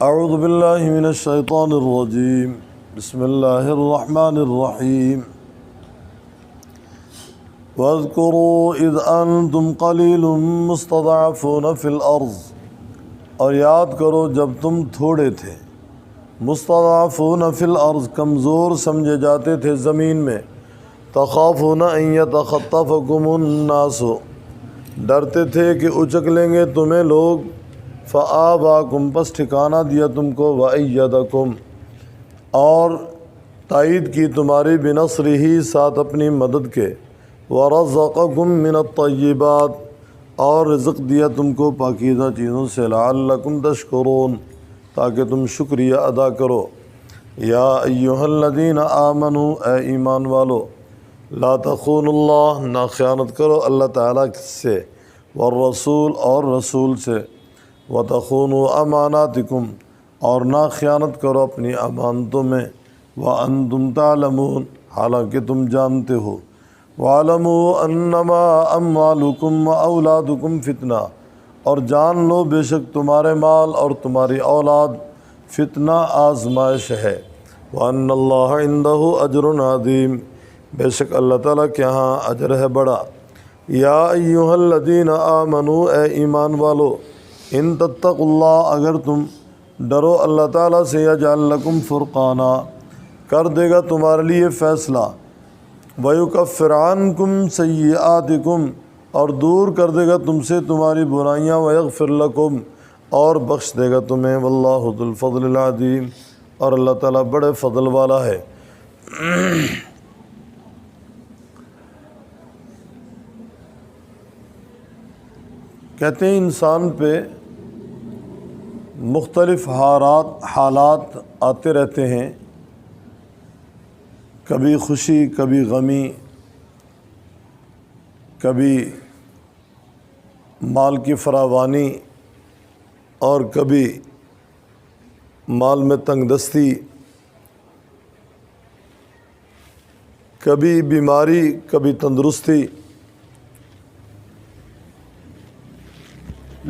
اعوذ باللہ من الشیطان الرجیم بسم اللہ الرحمن الرحیم وَاذْكُرُوا إِذْ أَنْتُمْ قَلِيلٌ مُسْتَضْعَفُونَ فِي الْأَرْضِ، اور یاد کرو جب تم تھوڑے تھے، مستضعفون فی الارض، کمزور سمجھے جاتے تھے زمین میں، تخافون ان یتخطفکم الناس، ڈرتے تھے کہ اچک لیں گے تمہیں لوگ، فآواکم، پس ٹھکانہ دیا تم کو، وأیدکم، اور تائید کی تمہاری، بنصرہ، ساتھ اپنی مدد کے، ورزقکم من الطیبات، اور رزق دیا تم کو پاکیزہ چیزوں سے، لعلکم تشکرون، تاکہ تم شکریہ ادا کرو۔ یا ایہا الذین آمنوا، اے ایمان والو، لا تخونوا اللہ، نہ خیانت کرو اللہ تعالیٰ سے، والرسول، اور رسول سے، وتخونوا اماناتکم، اور نہ خیانت کرو اپنی امانتوں میں، وانتم تعلمون، حالانکہ تم جانتے ہو، وَاعْلَمُوا أَنَّمَا أَمْوَالُكُمْ وَأَوْلَادُكُمْ فتنہ، اور جان لو بے شک تمہارے مال اور تمہاری اولاد فتنہ، آزمائش ہے، وَأَنَّ اللَّهَ عِندَهُ أَجْرٌ عَظِيمٌ، بے شک اللہ تعالیٰ کے ہاں اجر ہے بڑا۔ یا ایہا الذین آمنوا، اے ایمان والو، ان تتقوا اللہ، اگر تم ڈرو اللہ تعالیٰ سے، یجعل لکم فرقانا، کر دے گا تمہارے لیے فیصلہ، وَيُكَفِّرْ عَنْكُمْ سَيِّئَاتِكُمْ، اور دور کر دے گا تم سے تمہاری برائیاں، وَيَغْفِرْ لَكُمْ، اور بخش دے گا تمہیں، وَاللَّهُ ذُو الْفَضْلِ الْعَظِيمِ، اور اللہ تعالیٰ بڑے فضل والا ہے۔ کہتے ہیں انسان پہ مختلف حالات آتے رہتے ہیں، کبھی خوشی، کبھی غمی، کبھی مال کی فراوانی، اور کبھی مال میں تنگ دستی، کبھی بیماری، کبھی تندرستی،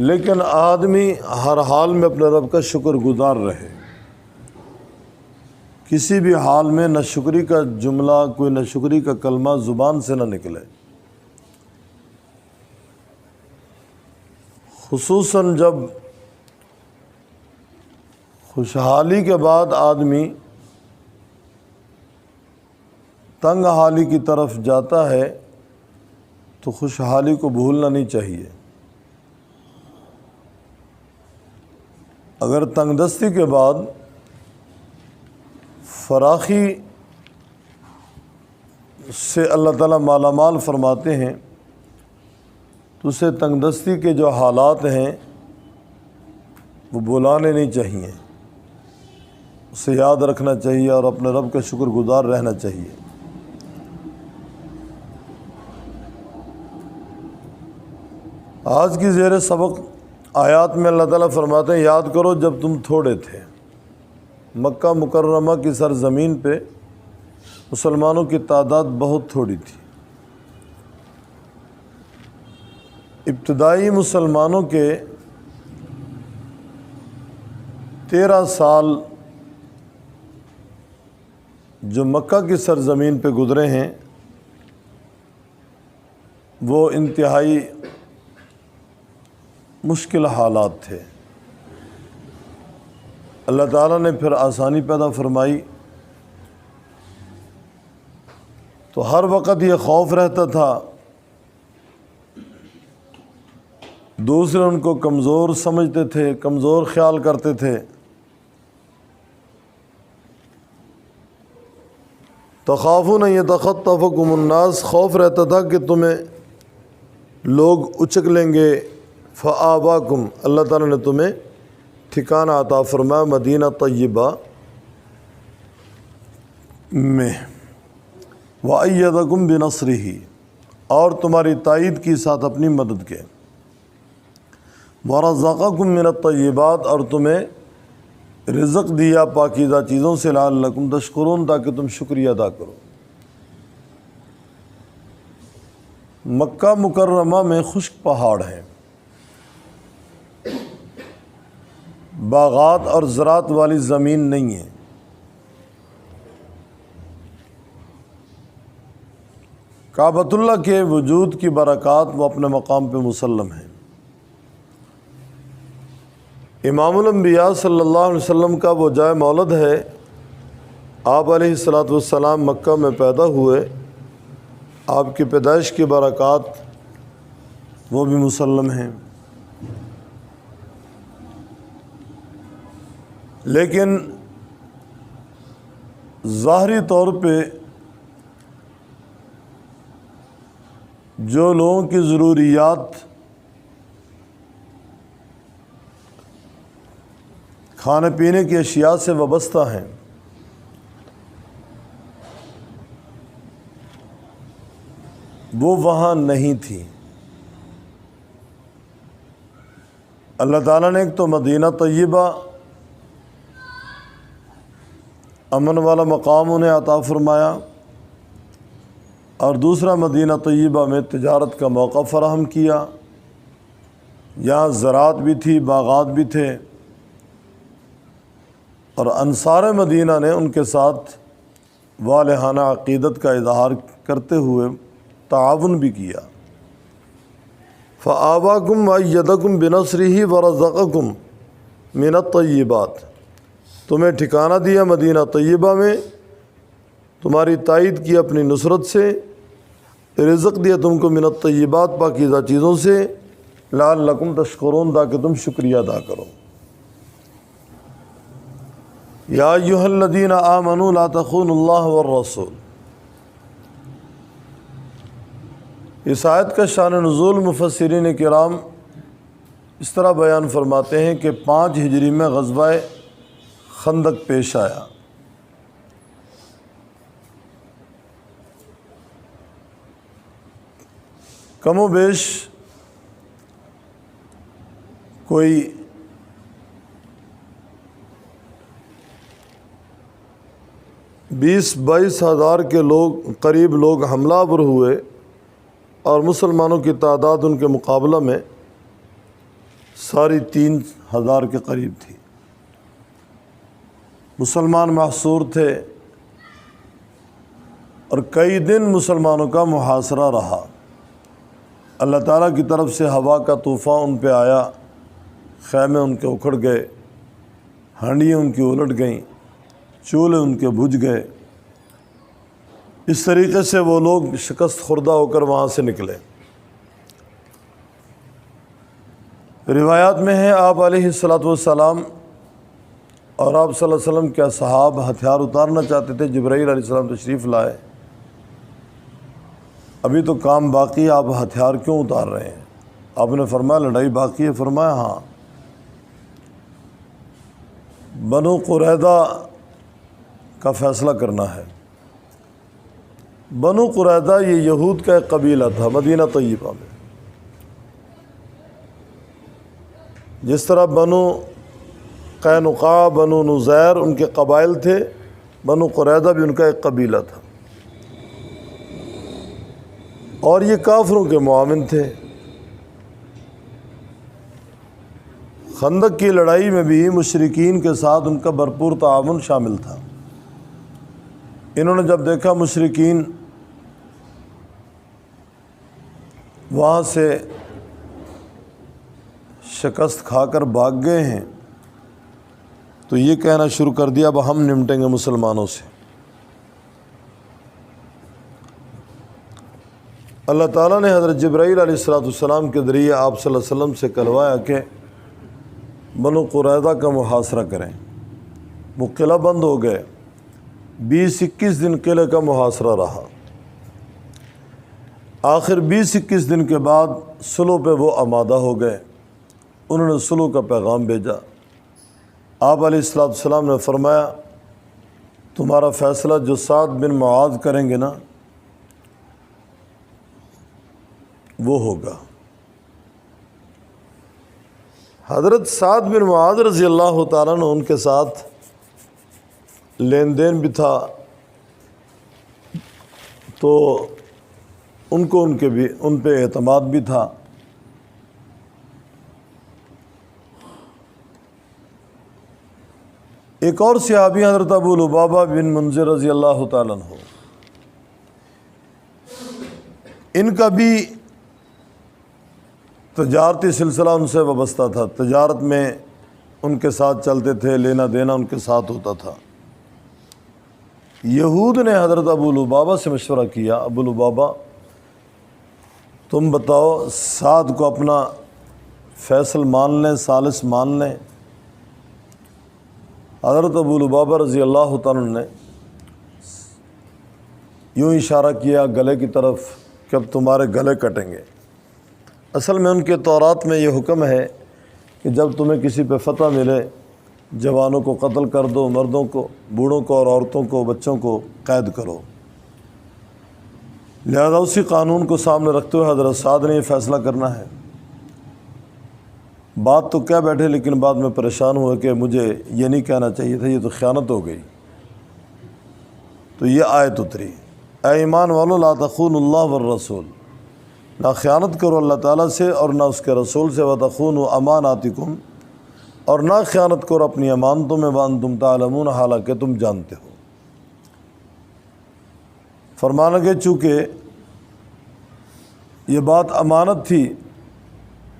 لیکن آدمی ہر حال میں اپنے رب کا شکر گزار رہے، کسی بھی حال میں نہ شکری کا جملہ، کوئی نہ شکری کا کلمہ زبان سے نہ نکلے، خصوصاً جب خوشحالی کے بعد آدمی تنگ حالی کی طرف جاتا ہے تو خوشحالی کو بھولنا نہیں چاہیے۔ اگر تنگ دستی کے بعد فراخی سے اللہ تعالیٰ مالا مال فرماتے ہیں تو اسے تنگ دستی کے جو حالات ہیں وہ بھلانے نہیں چاہیے، اسے یاد رکھنا چاہیے اور اپنے رب کا شکر گزار رہنا چاہیے۔ آج کی زیر سبق آیات میں اللہ تعالیٰ فرماتے ہیں، یاد کرو جب تم تھوڑے تھے، مکہ مکرمہ کی سرزمین پہ مسلمانوں کی تعداد بہت تھوڑی تھی۔ ابتدائی مسلمانوں کے 13 سال جو مکہ کی سرزمین پہ گزرے ہیں وہ انتہائی مشکل حالات تھے۔ اللہ تعالیٰ نے پھر آسانی پیدا فرمائی، تو ہر وقت یہ خوف رہتا تھا، دوسرے ان کو کمزور سمجھتے تھے، کمزور خیال کرتے تھے۔ تخافون ان یتخطفکم الناس، خوف رہتا تھا کہ تمہیں لوگ اچک لیں گے، فآواکم، اللہ تعالیٰ نے تمہیں ٹھکانہ عطا فرمایا مدینہ طیبہ میں، وأیدکم بنصرہ، اور تمہاری تائید کی ساتھ اپنی مدد کے، ورزقکم من الطیبات، اور تمہیں رزق دیا پاکیزہ چیزوں سے، لعلکم تشکرون، تاکہ تم شکریہ ادا کرو۔ مکہ مکرمہ میں خشک پہاڑ ہیں، باغات اور زراعت والی زمین نہیں ہے۔ کعبۃ اللہ کے وجود کی برکات وہ اپنے مقام پہ مسلم ہیں۔ امام الانبیاء صلی اللہ علیہ وسلم کا وہ جائے مولد ہے، آپ علیہ الصلاۃ والسلام مکہ میں پیدا ہوئے، آپ کی پیدائش کی برکات وہ بھی مسلم ہیں۔ لیکن ظاہری طور پہ جو لوگوں کی ضروریات کھانے پینے کی اشیاء سے وابستہ ہیں، وہ وہاں نہیں تھی۔ اللہ تعالیٰ نے ایک تو مدینہ طیبہ امن والا مقام انہیں عطا فرمایا، اور دوسرا مدینہ طیبہ میں تجارت کا موقع فراہم کیا۔ یہاں زراعت بھی تھی، باغات بھی تھے، اور انصار مدینہ نے ان کے ساتھ والہانہ عقیدت کا اظہار کرتے ہوئے تعاون بھی کیا۔ فآواکم وأیدکم بنصرہ ورزقکم من الطیبات، تمہیں ٹھکانہ دیا مدینہ طیبہ میں، تمہاری تائید کی اپنی نصرت سے، رزق دیا تم کو من الطیبات پاکیزہ چیزوں سے، لعلکم تشکرون تاکہ تم شکریہ ادا کرو۔ یا ایھا الذین آمنوا لا تخونوا اللہ والرسول، اس آیت کا شان نزول مفسرین کرام اس طرح بیان فرماتے ہیں کہ 5 ہجری میں غزوہ خندق پیش آیا۔ کم و بیش کوئی 20-22 ہزار کے قریب لوگ حملہ آور ہوئے، اور مسلمانوں کی تعداد ان کے مقابلہ میں 3,500 کے قریب تھی۔ مسلمان محصور تھے، اور کئی دن مسلمانوں کا محاصرہ رہا۔ اللہ تعالیٰ کی طرف سے ہوا کا طوفان ان پہ آیا، خیمے ان کے اکھڑ گئے، ہانڈیاں ان کی الٹ گئیں، چولہے ان کے بجھ گئے۔ اس طریقے سے وہ لوگ شکست خوردہ ہو کر وہاں سے نکلے۔ روایات میں ہے آپ علیہ الصلاۃ والسلام اور آپ صلی اللہ علیہ وسلم کے اصحاب ہتھیار اتارنا چاہتے تھے، جبرائیل علیہ السلام تشریف لائے، ابھی تو کام باقی ہے، آپ ہتھیار کیوں اتار رہے ہیں؟ آپ نے فرمایا لڑائی باقی ہے۔ فرمایا ہاں، بنو قریظہ کا فیصلہ کرنا ہے۔ بنو قریظہ یہ یہود کا ایک قبیلہ تھا مدینہ طیبہ میں، جس طرح بنو قینقاع، بنو نذیر ان کے قبائل تھے، بنو قریظہ بھی ان کا ایک قبیلہ تھا، اور یہ کافروں کے معاون تھے۔ خندق کی لڑائی میں بھی مشرکین کے ساتھ ان کا بھرپور تعاون شامل تھا۔ انہوں نے جب دیکھا مشرکین وہاں سے شکست کھا کر بھاگ گئے ہیں، تو یہ کہنا شروع کر دیا اب ہم نمٹیں گے مسلمانوں سے۔ اللہ تعالیٰ نے حضرت جبرائیل علیہ السلام کے ذریعے آپ صلی اللہ علیہ وسلم سے کہلوایا کہ بنو قریظہ کا محاصرہ کریں۔ وہ قلعہ بند ہو گئے، 20-21 دن قلعے کا محاصرہ رہا۔ آخر 20-21 دن کے بعد صلح پہ وہ آمادہ ہو گئے، انہوں نے صلح کا پیغام بھیجا۔ آپ علیہ السلام نے فرمایا تمہارا فیصلہ جو سعد بن معاذ کریں گے نا وہ ہوگا۔ حضرت سعد بن معاذ رضی اللہ تعالیٰ عنہ ان کے ساتھ لین دین بھی تھا، تو ان کو ان پہ اعتماد بھی تھا۔ ایک اور صحابی حضرت ابو لبابہ بن منذر رضی اللہ تعالیٰ عنہ، ان کا بھی تجارتی سلسلہ ان سے وابستہ تھا، تجارت میں ان کے ساتھ چلتے تھے، لینا دینا ان کے ساتھ ہوتا تھا۔ یہود نے حضرت ابو لبابہ سے مشورہ کیا، ابو لبابہ تم بتاؤ، سعد کو اپنا فیصل مان لیں، ثالث مان لیں؟ حضرت ابو لبابہ رضی اللہ تعالیٰ نے یوں اشارہ کیا گلے کی طرف کہ اب تمہارے گلے کٹیں گے۔ اصل میں ان کے تورات میں یہ حکم ہے کہ جب تمہیں کسی پہ فتح ملے، جوانوں کو قتل کر دو، مردوں کو، بوڑھوں کو اور عورتوں کو، بچوں کو قید کرو۔ لہذا اسی قانون کو سامنے رکھتے ہوئے حضرت سعد نے یہ فیصلہ کرنا ہے۔ بات تو کیا بیٹھے، لیکن بعد میں پریشان ہوئے کہ مجھے یہ نہیں کہنا چاہیے تھا، یہ تو خیانت ہو گئی۔ تو یہ آیت اتری، اے ایمان والو لا تخونوا اللہ والرسول، نہ خیانت کرو اللہ تعالیٰ سے اور نہ اس کے رسول سے، وتخونوا اماناتکم، اور نہ خیانت کرو اپنی امانتوں میں، وانتم تعلمون، حالانکہ تم جانتے ہو۔ فرمانا کہ چونکہ یہ بات امانت تھی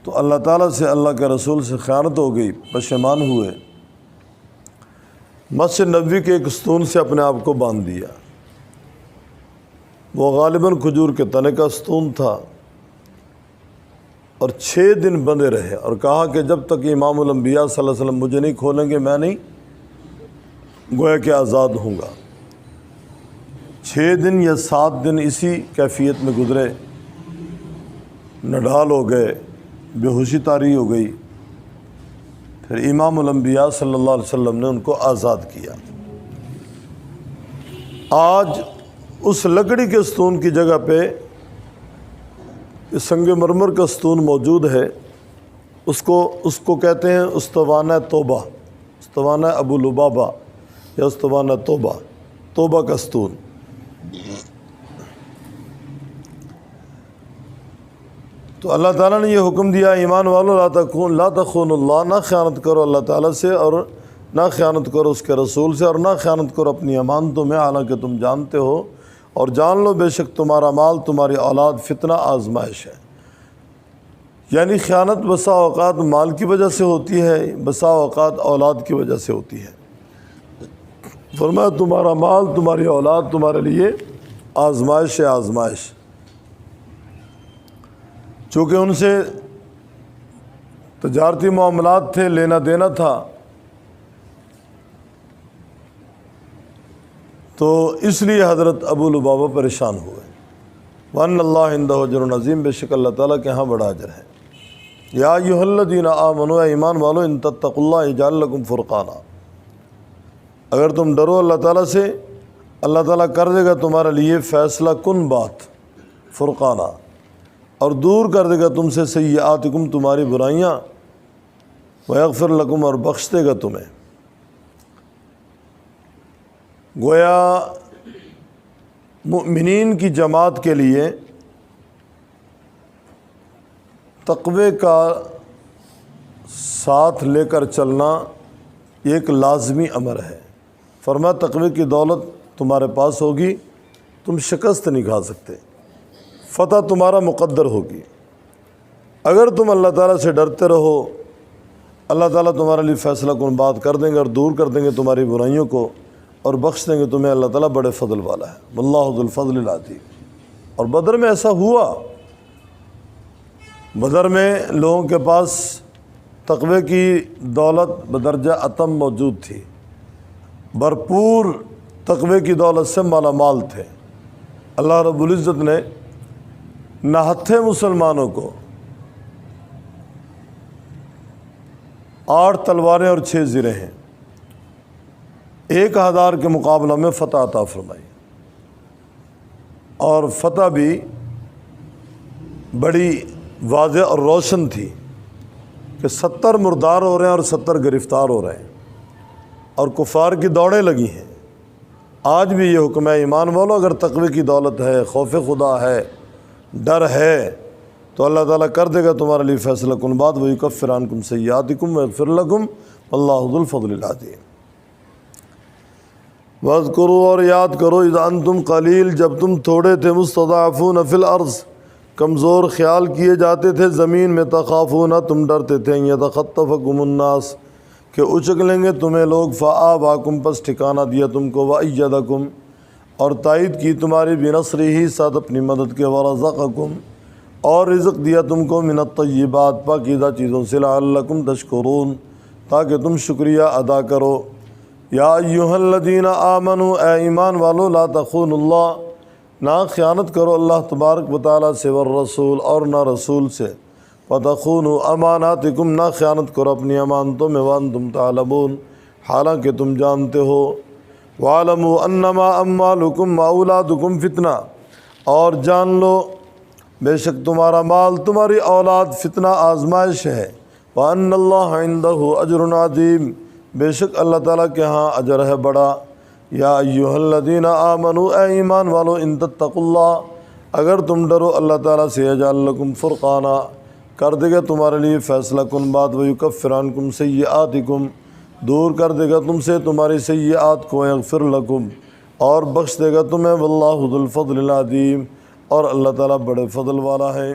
تو اللہ تعالیٰ سے، اللہ کے رسول سے خیانت ہو گئی، پشیمان ہوئے، مسجد نبوی کے ایک ستون سے اپنے آپ کو باندھ دیا۔ وہ غالباً کھجور کے تنے کا ستون تھا، اور 6 دن بندے رہے، اور کہا کہ جب تک امام الانبیاء صلی اللہ علیہ وسلم مجھے نہیں کھولیں گے میں نہیں گویا کہ آزاد ہوں گا۔ 6 دن یا 7 دن اسی کیفیت میں گزرے، نڈھال ہو گئے، بے ہوشی طاری ہو گئی، پھر امام الانبیاء صلی اللہ علیہ وسلم نے ان کو آزاد کیا۔ آج اس لکڑی کے ستون کی جگہ پہ سنگ مرمر کا ستون موجود ہے، اس کو کہتے ہیں استوانہ توبہ، استوانہ ابو لبابہ یا استوانہ توبہ، توبہ کا ستون۔ تو اللہ تعالیٰ نے یہ حکم دیا، ایمان والو لا تخونوا اللہ، نہ خیانت کرو اللہ تعالیٰ سے اور نہ خیانت کرو اس کے رسول سے، اور نہ خیانت کرو اپنی امانتوں میں، حالانکہ تم جانتے ہو، اور جان لو بے شک تمہارا مال، تمہاری اولاد فتنہ، آزمائش ہے۔ یعنی خیانت بسا اوقات مال کی وجہ سے ہوتی ہے، بسا اوقات اولاد کی وجہ سے ہوتی ہے۔ فرمایا تمہارا مال، تمہاری اولاد تمہارے لیے آزمائش ہے، آزمائش۔ چونکہ ان سے تجارتی معاملات تھے، لینا دینا تھا، تو اس لیے حضرت ابو لبابہ پریشان ہوئے۔ وَأَنَّ اللَّهَ عِندَهُ أَجْرٌ عَظِيمٌ، بے شک اللہ تعالیٰ کے ہاں بڑا اجر ہے۔ یا ایھا الذین آمنوا، ایمان والو، ان تتقوا اللہ یجعل لکم فرقانا، اگر تم ڈرو اللہ تعالیٰ سے، اللہ تعالیٰ کر دے گا تمہارے لیے فیصلہ کن بات، فرقانہ، اور دور کر دے گا تم سے سیئاتکم، تمہاری برائیاں، ویغفر لکم، اور بخش دے گا تمہیں۔ گویا مؤمنین کی جماعت کے لیے تقوی کا ساتھ لے کر چلنا ایک لازمی امر ہے۔ فرمایا تقوی کی دولت تمہارے پاس ہوگی، تم شکست نہیں کھا سکتے، فتح تمہارا مقدر ہوگی۔ اگر تم اللہ تعالیٰ سے ڈرتے رہو، اللہ تعالیٰ تمہارے لیے فیصلہ کن بات کر دیں گے، اور دور کر دیں گے تمہاری برائیوں کو، اور بخش دیں گے تمہیں، اللہ تعالیٰ بڑے فضل والا ہے، واللہ ذو الفضل العظیم۔ اور بدر میں ایسا ہوا، بدر میں لوگوں کے پاس تقوی کی دولت بدرجہ اتم موجود تھی، بھرپور تقوی کی دولت سے مالا مال تھے۔ اللہ رب العزت نے نہتھے مسلمانوں کو 8 تلواریں اور 6 زریں ہیں، 1000 کے مقابلہ میں فتح عطا فرمائی، اور فتح بھی بڑی واضح اور روشن تھی کہ 70 مردار ہو رہے ہیں اور 70 گرفتار ہو رہے ہیں، اور کفار کی دوڑیں لگی ہیں۔ آج بھی یہ حکم ہے، ایمان والو، اگر تقوی کی دولت ہے، خوف خدا ہے، ڈر ہے، تو اللہ تعالیٰ کر دے گا تمہارے لیے فیصلہ کن بات، وَيُكَفِّرْ عَنْكُمْ سَيِّئَاتِكُمْ وَيَغْفِرْ لَكُمْ وَاللَّهُ ذُو الْفَضْلِ الْعَظِيمِ۔ وَاذْكُرُوا اور یاد کرو اذ انتم قلیل جب تم تھوڑے تھے مستضعفون فی الارض کمزور خیال کیے جاتے تھے زمین میں تخافون تم ڈرتے تھے یتخطفکم الناس کہ اچک لیں گے تمہیں لوگ فآواکم پس ٹھکانہ دیا تم کو وأیدکم اور تائید کی تمہاری بنصرہ ساتھ اپنی مدد کے ورزقکم اور رزق دیا تم کو من الطیبات پاکیزہ چیزوں سے لعلکم تشکرون تاکہ تم شکریہ ادا کرو یا ایہا الذین آمنوا اے ایمان والو لا تخونوا اللہ نہ خیانت کرو اللہ تبارک و تعالیٰ سے والرسول اور نہ رسول سے وتخونوا اماناتکم نہ خیانت کرو اپنی امانتوں میں وانتم تعلمون حالانکہ تم جانتے ہو وَاعْلَمُوا أَنَّمَا أَمْوَالُكُمْ وَأَوْلَادُكُمْ فتنہ اور جان لو بے شک تمہارا مال تمہاری اولاد فتنہ آزمائش ہے وَأَنَّ اللَّهَ عِنْدَهُ أَجْرٌ عَظِيمٌ بے شک اللہ تعالیٰ کے ہاں اجر ہے بڑا یا ایہا الذین آمنوا اے ایمان والو ان تتقوا اللہ اگر تم ڈرو اللہ تعالیٰ سے یجعل لکم فرقانا کر دے گا تمہارے لیے فیصلہ کن بات ویکفر عنکم سیئاتکم دور کر دے گا تم سے تمہاری سیئات کو یغفر لکم اور بخش دے گا تمہیں واللہ ذو الفضل العظیم اور اللہ تعالیٰ بڑے فضل والا ہے